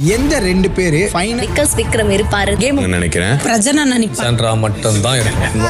எந்த ரெண்டு பேரு விக்கஸ் விக்ரம் இருப்பாரு கேம் நினைக்கிறேன் பிரஜனா நினைப்பா மட்டும் தான்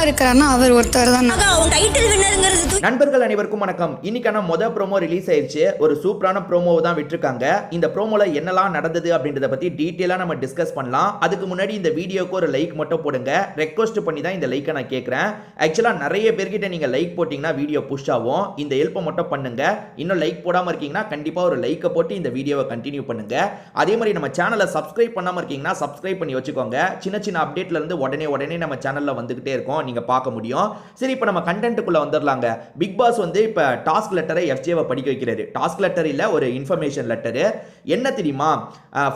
இருக்கிறான்னா அவர் ஒருத்தர் தான். அவன் டைட்டில் வின்னருங்கிறது. நண்பர்கள் அனைவருக்கும் வணக்கம். இன்னைக்கான ப்ரோமோ ரிலீஸ் ஆயிடுச்சு. ஒரு சூப்பரான ப்ரோமோவை தான் விட்டுருக்காங்க. இந்த ப்ரோமோல என்னெல்லாம் நடந்தது அப்படின்றத பத்தி டீட்டெயிலா நம்ம டிஸ்கஸ் பண்ணலாம். அதுக்கு முன்னாடி இந்த வீடியோக்கு ஒரு லைக் மட்டும் போடுங்க. ரெக்வஸ்ட் பண்ணி தான் இந்த லைக்கை நான் கேட்கறேன். ஆக்சுவலா நிறைய பேர்கிட்ட நீங்க லைக் போட்டீங்கன்னா வீடியோ புஷ் ஆகும். இந்த ஹெல்ப்பை மட்டும் பண்ணுங்க. இன்னும் லைக் போடாம இருக்கீங்கன்னா கண்டிப்பா ஒரு லைக்கை போட்டு இந்த வீடியோவை கண்டினியூ பண்ணுங்க. அதே மாதிரி நம்ம சேனலை சப்ஸ்கிரைப் பண்ணாம இருக்கீங்கன்னா சப்ஸ்கிரைப் பண்ணி வச்சுக்கோங்க. சின்ன சின்ன அப்டேட்ல இருந்து உடனே நம்ம சேனல்ல வந்துகிட்டே இருக்கோம், நீங்க பார்க்க முடியும். சரி, இப்போ நம்ம கண்டென்ட்டுக்குள்ள வந்துடலாங்க. பிக் பாஸ் வந்து இப்போ டாஸ்க் லெட்டரை எஃப்ஜேவை படிக்க வைக்கிறாரு. டாஸ்க் லெட்டர் இல்ல, ஒரு இன்ஃபர்மேஷன் லெட்டர். என்ன தெரியுமா,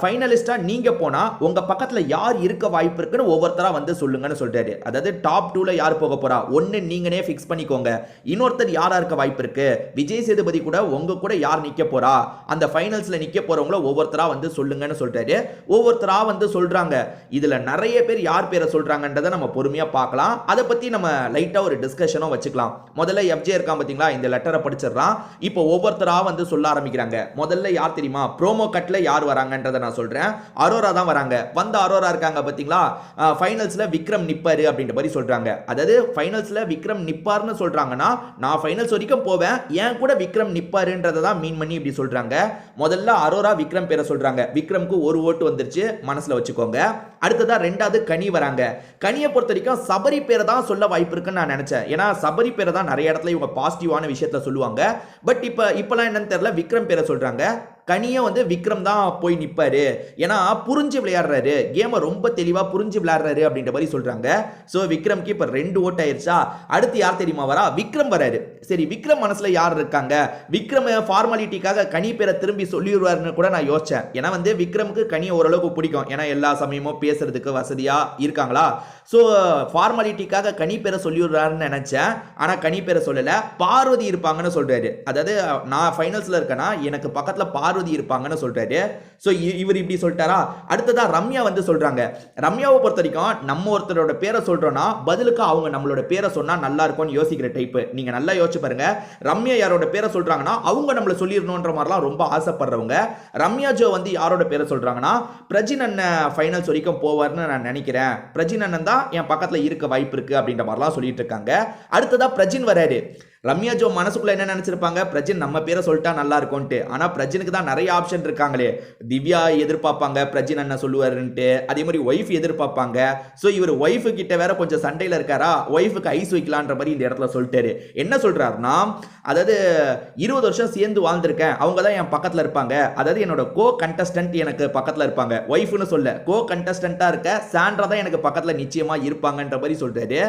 ஃபைனலிஸ்டா நீங்க போனா உங்க பக்கத்துல யார் இருக்க வாய்ப்பு இருக்குன்னு ஒவ்வொருத்தரா வந்து சொல்லுங்கன்னு சொல்றாரு. அதாவது டாப் 2ல யார் போக போறா, ஒன்னு நீங்களே ஃபிக்ஸ் பண்ணிக்கோங்க. இன்னொருத்தர் யாரா இருக்க வாய்ப்பு இருக்கு, விஜய் சேதுபதி கூட உங்க கூட யார் நிக்க போறா, அந்த ஃபைனல்ஸ்ல நிக்க போறவங்கள ஒவ்வொருத்தரா வந்து சொல்லுங்கன்னு சொல்றாரு. ஒவ்வொருத்தரா வந்து சொல்றாங்க. இதுல நிறைய பேர் யார் பேரை சொல்றாங்கன்றதை நம்ம பொறுமையா பார்க்கலாம். அதை பத்தி நம்ம லைட்டா ஒரு டிஸ்கஷனும் வச்சுக்கலாம். முதல்ல எஃப்ஜே இருக்கான் பாத்தீங்களா, இந்த லெட்டரை படிச்சிடறான். இப்போ ஒவ்வொருத்தரா வந்து சொல்ல ஆரம்பிக்கிறாங்க. முதல்ல யார் தெரியுமா, ப்ரோமோ கட்ல யார் வராங்கன்றதை நான் சொல்றேன். அரோரா தான் வராங்க. வந்த அரோரா இருக்காங்க பாத்தீங்களா, ஃபைனல்ஸ்ல விக்ரம் நிப்பாரு அப்படின்ற மாதிரி சொல்றாங்க. அதாவது ஃபைனல்ஸ்ல விக்ரம் நிப்பாருன்னு சொல்றாங்கன்னா நான் ஃபைனல்ஸ் வரைக்கும் போவேன், ஏன் கூட விக்ரம் நிப்பாருன்றதை தான் மீன் பண்ணி இப்படி சொல்றாங்க. முதல்ல அரோரா விக்ரம் பேரை சொல்றாங்க. விக்ரம்க்கு ஒரு ஓட்டு வந்துருச்சு, மனசுல வச்சுக்கோங்க. அடுத்ததா ரெண்டாவது கனி வராங்க. கனியை பொறுத்த வரைக்கும் சபரி பேரை தான் சொல்ல வாய்ப்பு இருக்குன்னு நான் நினைச்சேன். ஏன்னா சபரி பேரை தான் நிறைய இடத்துல இவங்க பாசிட்டிவான விஷயத்துல சொல்லுவாங்க. பட் இப்பெல்லாம் என்னன்னு தெரியல, விக்ரம் பேரை சொல்றாங்க. கனியை வந்து விக்ரம் தான் போய் நிற்பாரு, ஏன்னா புரிஞ்சு விளையாடுறாரு, கேமை ரொம்ப தெளிவாக புரிஞ்சு விளையாடுறாரு அப்படின்ற மாதிரி சொல்றாங்க. ஸோ விக்ரம்க்கு இப்போ 2 ஓட்டு ஆயிடுச்சா. அடுத்து யார் தெரியுமா வரா, விக்ரம் வராரு. சரி, விக்ரம் மனசுல யார் இருக்காங்க, விக்ரம் ஃபார்மாலிட்டிக்காக கனி பேரை திரும்பி சொல்லிடுவாருன்னு கூட நான் யோசிச்சேன். ஏன்னா வந்து விக்ரமுக்கு கனி ஓரளவுக்கு பிடிக்கும், ஏன்னா எல்லா சமயமும் பேசுறதுக்கு வசதியா இருக்காங்களா. ஸோ ஃபார்மாலிட்டிக்காக கனி பேரை சொல்லிடுறாருன்னு நினைச்சேன். ஆனால் கனி பேரை சொல்லல, பார்வதி இருப்பாங்கன்னு சொல்றாரு. அதாவது நான் ஃபைனல்ஸ்ல இருக்கேன்னா எனக்கு பக்கத்துல பார்வதி இருப்பாங்கன்னு சொல்றாரு. சோ இவர் இப்படி சொல்லிட்டாரா. அடுத்ததா ரம்யா வந்து சொல்றாங்க. ரம்யாவை பொறுத்த வரைக்கும் நம்ம ஒருத்தரோட பேரை சொல்றோம்னா பதிலுக்கு அவங்க நம்மளோட பேரை சொன்னா நல்லா இருக்கும்னு யோசிக்கிற டைப். நீங்க நல்லா யோசிச்சு பாருங்க. ரம்யா யாரோட பேரை சொல்றாங்கன்னா அவங்க நம்மள சொல்லிடணும்ன்ற மாதிரிலாம் ரொம்ப ஆசைப்படுறவங்க. ரம்யா ஜோ வந்து யாரோட பேரை சொல்றாங்கன்னா பிரஜின் அண்ணன் ஃபைனல்ஸ் வரைக்கும் போவார்னு நான் நினைக்கிறேன், பிரஜின் அண்ணன் தான் என் பக்கத்துல இருக்க வாய்ப்பு இருக்கு அப்படின்ற மாதிரிலாம் சொல்லிட்டு இருக்காங்க. அடுத்ததா பிரஜின் வராரு. ரம்யா ஜோ மனசுக்குள்ள என்ன நினைச்சிருப்பாங்க, பிரஜின் நம்ம பேரை சொல்லிட்டா நல்லா இருக்கும்ட்டு. ஆனா பிரஜினுக்கு தான் நிறைய ஆப்ஷன் இருக்காங்களே. திவ்யா எதிர்பார்ப்பாங்க பிரஜின் அண்ணன் சொல்லுவாருன்ட்டு, அதே மாதிரி ஒய்ஃப் எதிர்பார்ப்பாங்க. ஸோ இவர் ஒய்ஃபு கிட்ட வேற கொஞ்சம் சண்டையில் இருக்காரா, ஒய்ஃபுக்கு ஐஸ் வைக்கலான்ற மாதிரி இந்த இடத்துல சொல்லிட்டாரு. என்ன சொல்றாருன்னா, அதாவது 20 வருஷம் சேர்ந்து வாழ்ந்திருக்கேன், அவங்க தான் என் பக்கத்தில் இருப்பாங்க, அதாவது என்னோட கோ கண்டஸ்டன்ட் எனக்கு பக்கத்தில் இருப்பாங்க, ஒய்ஃப்னு சொல்ல கோ கண்டஸ்டன்டா இருக்க சாண்ட்ரா தான் எனக்கு பக்கத்தில் நிச்சயமா இருப்பாங்கன்ற மாதிரி சொல்றாரு.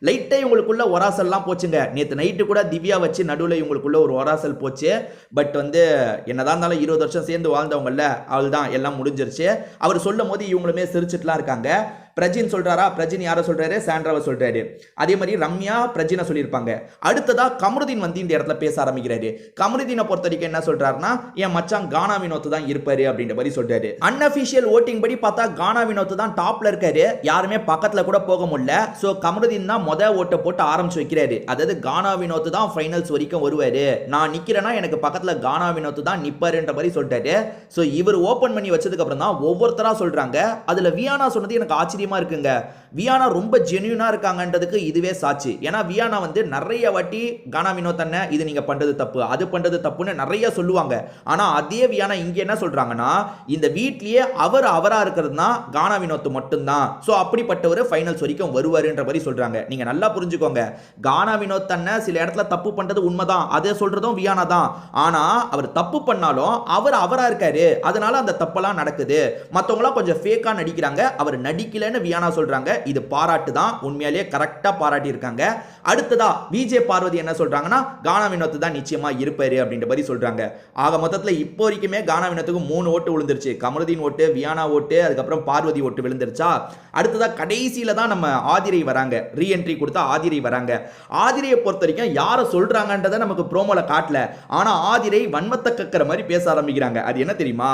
லைட்டா இவங்களுக்குள்ள ஒராசல்லாம் போச்சுங்க. நேற்று நைட்டு கூட திவ்யா வச்சு நடுவில் இவங்களுக்குள்ள ஒரு ஒராசல் போச்சு. பட் வந்து என்னதான் இருந்தாலும் 20 வருஷம் சேர்ந்து வாழ்ந்தவங்கல்ல, அவள் தான் எல்லாம் முடிஞ்சிருச்சு. அவர் சொல்லும் போது இவங்களுமே சிரிச்சுட்டுலாம் இருக்காங்க. பிரஜின் சொல்றாரா, பிரஜின் யாரை சொல்றாரு, சாண்ட்ராவை சொல்றாரு. அதே மாதிரி ரம்யா பிரஜினை சொல்லியிருப்பாங்க. அடுத்ததா கமருதீன் வந்து இந்த இடத்துல பேச ஆரம்பிக்கிறாரு. கமருதீனை பொறுத்த வரைக்கும் என்ன சொல்றாருன்னா, என் மச்சான் கானா வினோத் தான் இருப்பாரு அப்படின்ற மாதிரி சொல்றாரு. அன்அபிஷியல் ஓட்டிங் படி பார்த்தா கானா வினோத் தான் டாப்ல இருக்காரு, யாருமே பக்கத்துல கூட போக முடியல. சோ கமருதீன் தான் ஓட்டை போட்டு ஆரம்பிச்சு வைக்கிறாரு. அதாவது கானா வினோத் தான் ஃபைனல்ஸ் வரைக்கும் வருவாரு, நான் நிக்கிறேன்னா எனக்கு பக்கத்துல கானா வினோத் தான் நிப்பாருன்ற மாதிரி சொல்றாரு. சோ இவர் ஓபன் பண்ணி வச்சதுக்கு அப்புறம் தான் ஒவ்வொருத்தரா சொல்றாங்க. அதுல வியானா சொன்னது எனக்கு ஆச்சரியமா இருக்குங்க. வியானா ரொம்ப ஜென்யூனா இருக்காங்கன்றதுக்கு இதுவே சாட்சி. ஏன்னா வியானா வந்து நிறைய வாட்டி கானா வினோத் அண்ணன் இது நீங்க பண்றது தப்பு, அது பண்றது தப்புன்னு நிறைய சொல்லுவாங்க. ஆனா அதே வியானா இங்க என்ன சொல்றாங்கன்னா, இந்த வீட்லயே அவரா இருக்கிறது தான் கானா வினோத் மட்டும்தான், சோ அப்படிப்பட்டவர் ஃபைனல்ஸ் வரைக்கும் வருவாருன்ற மாதிரி சொல்றாங்க. நீங்க நல்லா புரிஞ்சுக்கோங்க, கானா வினோத் அண்ணன் சில இடத்துல தப்பு பண்றது உண்மைதான், அதே சொல்றதும் வியானா தான். ஆனா அவர் தப்பு பண்ணாலும் அவரா இருக்காரு, அதனால அந்த தப்பெல்லாம் நடக்குது. மத்தவங்களாம் கொஞ்சம் ஃபேக்கா நடிக்கிறாங்க, அவர் நடிக்கல வியானா சொல்றாங்க. இது பாராட்டு தான், உண்மையிலேயே கரெக்டா பாராட்டி இருக்காங்க. அடுத்ததா விஜய் பார்வதி என்ன சொல்றாங்கன்னா, கானா வினோத் தான் நிச்சயமா இருப்பாரு அப்படின்ற மாதிரி சொல்றாங்க. ஆக மொத்தத்துல இப்போ வரைக்குமே கானா வினோத்துக்கு 3 ஓட்டு விழுந்துருச்சு. கமருதீன் ஓட்டு, வியானா ஓட்டு, அதுக்கப்புறம் பார்வதி ஓட்டு விழுந்துருச்சா. அடுத்ததா கடைசியில தான் நம்ம ஆதிரை வராங்க. ரீஎன்ட்ரி கொடுத்தா ஆதிரை வராங்க. ஆதிரையை பொறுத்த வரைக்கும் யாரை சொல்றாங்கன்றதை நமக்கு ப்ரோமோல காட்டல. ஆனா ஆதிரை வன்மத்தை கக்கிற மாதிரி பேச ஆரம்பிக்கிறாங்க. அது என்ன தெரியுமா,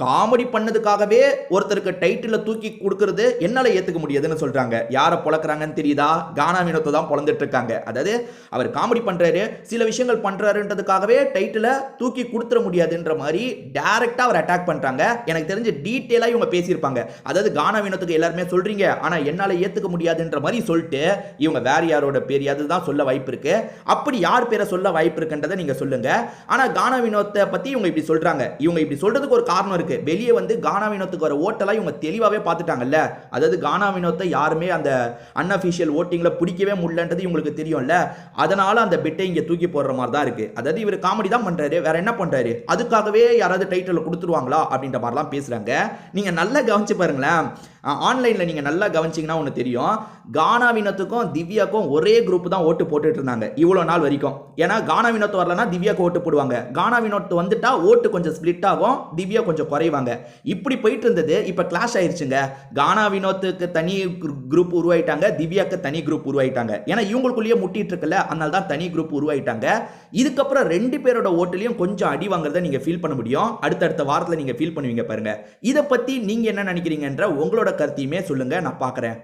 காமெடி பண்ணதுக்காகவே ஒருத்தருக்கு டைட்டில் தூக்கி கொடுக்கறது என்னால ஏத்துக்க முடியாதுன்னு சொல்றாங்க. யாரை பொழக்கிறாங்கன்னு தெரியுதா? கானா வினோத்தை தான் பொழந்துட்டு இருக்காங்க. அதாவது அவர் காமெடி பண்றாரு, சில விஷயங்கள் பண்றாருன்றதுக்காகவே டைட்டில தூக்கி கொடுத்துட முடியாதுன்ற மாதிரி டைரக்டா அவர் அட்டாக் பண்றாங்க. எனக்கு தெரிஞ்ச டீட்டெயிலா இவங்க பேசியிருப்பாங்க. அதாவது கானா வினோத்துக்கு எல்லாருமே சொல்றீங்க, ஆனா என்னால ஏத்துக்க முடியாதுன்ற மாதிரி சொல்லிட்டு இவங்க வேற யாரோட பேர் அதுதான் சொல்ல வாய்ப்பு இருக்கு. அப்படி யார் பேரை சொல்ல வாய்ப்பு இருக்குன்றதை நீங்க சொல்லுங்க. ஆனா கானா வினோத்தை பத்தி இவங்க இப்படி சொல்றாங்க. இவங்க இப்படி சொல்றதுக்கு ஒரு காரணம் இருக்கு. வெளியே வந்து கானா வினோத்துக்கு வர ஓட்டெல்லாம் இவங்க தெளிவாவே பார்த்துட்டாங்கல்ல. அதாவது கானா வினோத்தை யாருமே அந்த அன்அஃபிஷியல் ஓட்டிங்ல பிடிக்கவே முடியலன்றது இவங்களுக்கு தெரியும்ல. அதனால அந்த பெட்டை இங்க தூக்கி போடுற மாதிரி தான் இருக்கு. அதாவது இவர் காமெடி தான் பண்றாரு, வேற என்ன பண்றாரு? அதுக்காகவே யாராவது டைட்டில் கொடுத்துருவாங்களா அப்படின்ற மாதிரிலாம் பேசுறாங்க. நீங்க நல்லா கவனிச்சு பாருங்களேன். ஆன்லைன்ல நீங்க நல்லா கவனிச்சீங்கன்னா ஒன்று தெரியும். கானா வினோத்துக்கும் திவ்யாக்கும் ஒரே குரூப் தான் ஓட்டு போட்டுட்டு இருந்தாங்க இவ்வளவு நாள் வரைக்கும். ஏன்னா கானா வினோத் வரலன்னா திவ்யாக்கு ஓட்டு போடுவாங்க, கானா வினோத் வந்துட்டா ஓட்டு கொஞ்சம் ஸ்பிளிட் ஆகும், திவ்யா கொஞ்சம் குறைவாங்க. இப்படி போயிட்டு இருந்தது. இப்ப கிளாஷ் ஆயிருச்சுங்க. கானா வினோத்துக்கு தனி குரூப் உருவாயிட்டாங்க, திவ்யாக்கு தனி குரூப் உருவாயிட்டாங்க. ஏன்னா இவங்களுக்குள்ளேயே முட்டிட்டு இருக்குல்ல, அதனால தான் தனி குரூப் உருவாயிட்டாங்க. இதுக்கப்புறம் ரெண்டு பேரோட ஓட்டுலயும் கொஞ்சம் அடி வாங்குறத நீங்க ஃபீல் பண்ண முடியும். அடுத்தடுத்த வாரத்தில் நீங்க ஃபீல் பண்ணுவீங்க பாருங்க. இதை பத்தி நீங்க என்ன நினைக்கிறீங்கன்ற உங்களோட கருத்தையுமே சொல்லுங்க, நான் பார்க்குறேன்.